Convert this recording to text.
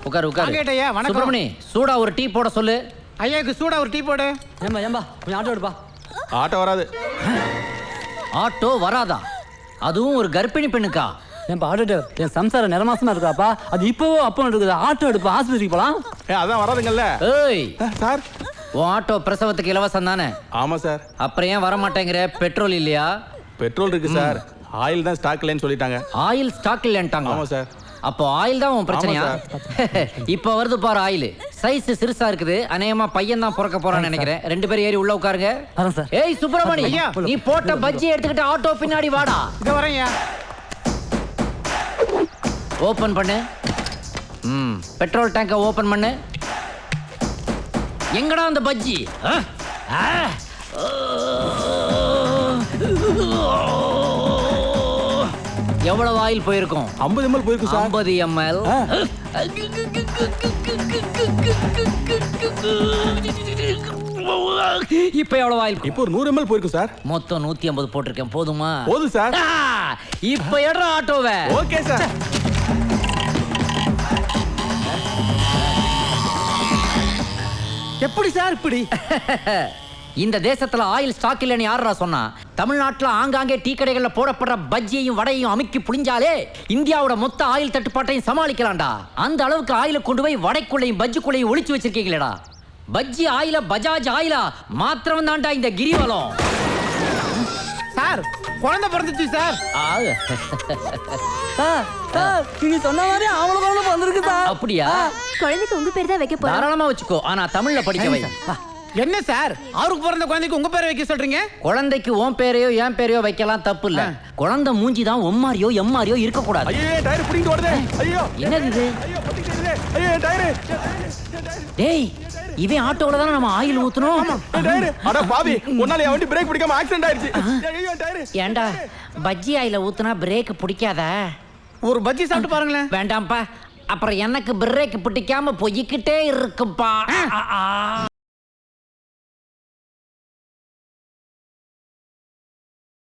உட்காரு உட்காரு. வாங்கேட்டையா, வணக்கம். சுப்பிரமணி, சூடா ஒரு டீ போட சொல்லு. ஐயாக்கு சூடா ஒரு டீ போடு. ஏம்பா கொஞ்சம் ஆட்டோ எடுப்பா. ஆட்டோ வராது. ஆட்டோ வராதா? அதுவும் ஒரு கர்ப்பிணி பெண்ணுக்கா? ஏன்பா ஆட்டோ டிரைவர், என் சம்சாரம் நிறமாசமா இருக்காப்பா. அது இப்போவோ அப்போ இருக்குது. ஆட்டோ எடுப்பா, ஆஸ்பத்திரிக்கு போலாம். அதான் வராதுங்கல்ல. ஏய் சார், உன் ஆட்டோ பிரசவத்துக்கு இலவசம் தானே? ஆமா சார். அப்புறம் ஏன் வர மாட்டேங்கிற? பெட்ரோல் இல்லையா? பெட்ரோல் இருக்கு சார், ஆயில் தான் ஸ்டாக் இல்லைன்னு சொல்லிட்டாங்க. ஆயில் ஸ்டாக் இல்லைன்ட்டாங்க. ஆமா சார். அப்போ ஆயில் தான் உன் பிரச்சனையா? இப்ப வருது பாரு ஆயில். சைஸ் சிறுசா இருக்குது. அநேகமா பையன் தான் பிறக்க போறான்னு நினைக்கிறேன். 2 பேரும் ஏறி உள்ள உட்காருங்க. ஏய் சுப்பிரமணி, நீ போட்ட பஜ்ஜி எடுத்துக்கிட்டு ஆட்டோ பின்னாடி வாடா. இங்க வரேன்யா. ஓபன் பண்ணு. பெட்ரோல் டேங்கை ஓபன் பண்ணு. எங்கடா அந்த பஜ்ஜி? எவ்வளவு ஆயில் போயிருக்கும்? 50 ml போயிருக்கும் சார். 50 ml. இப்ப எவ்வளவு ஆயில்? இப்போ ஒரு 100 ml போயிருக்கும் சார். மொத்தம் 150 போட்டிருக்கேன். போதுமா? போதும் சார். இப்ப எடுற ஆட்டோவை. Okay sir. எப்படி சார் இப்படி? இந்த தேசத்துல ஆயில் ஸ்டாக் இல்லைன்னு யாரா சொன்னா? தமிழ்நாட்டுல ஆங்காங்கே டீ கடைகள்ல போடப்படுற பஜ்ஜியையும் வடையையும் அமுக்கி புளிஞ்சாலே இந்தியாவோட மொத்த ஆயில் தட்டுப்பாட்டையும் சமாளிக்கலாம்டா. அந்த அளவுக்கு ஆயில கொண்டு போய் வடைக்குள்ளையும் பஜ்ஜிக்குள்ளையும் ஒளிச்சு வச்சிருக்கீங்களேடா. பஜ்ஜி ஆயில பஜாஜ் ஆயிலா மாத்திரம் தான்டா இந்த கிரிவலம். சார், குழந்தை பிறந்துச்சு சார். நீங்க சொன்ன மாதிரி அவளை குழந்தை வந்திருக்கு சார். அப்படியா? குழந்தைக்கு உங்க பேர் தான் வைக்க போறோம். தாராளமா வச்சுக்கோ, ஆனா தமிழ்ல படிக்க வை. என்ன சார், அவருக்கு பிறந்த குழந்தைக்கு உங்க பேரை வைக்க சொல்றீங்க? குழந்தைக்கு உன் பேரையோ என் பேரையோ வைக்கலாம், தப்பு இல்ல. குழந்தை மூஞ்சி தான் ஒம்மாரியோ எம்மாரியோ இருக்க கூடாது. ஐயோ டயர் புடிங்கிட்டு ஓடுதே. ஐயோ என்னது இது? ஐயோ பத்திக்கிட்டே. ஐயோ டயர். டேய், இவன் ஆட்டோல தான நம்ம ஆயில் ஊத்துனோம். டயர். அட பாவி, உன்னால என் வண்டி பிரேக் பிடிக்காம ஆக்சிடென்ட் ஆயிருச்சு. ஐயோ டயர். ஏண்டா பஜ்ஜி ஆயில ஊத்துனா பிரேக் பிடிக்காதா? ஒரு பஜ்ஜி சாப்பிட்டு பாருங்களேன். வேண்டாம்ப்பா, அப்புறம் எனக்கு பிரேக் பிடிக்காம போய்கிட்டே இருக்குப்பா.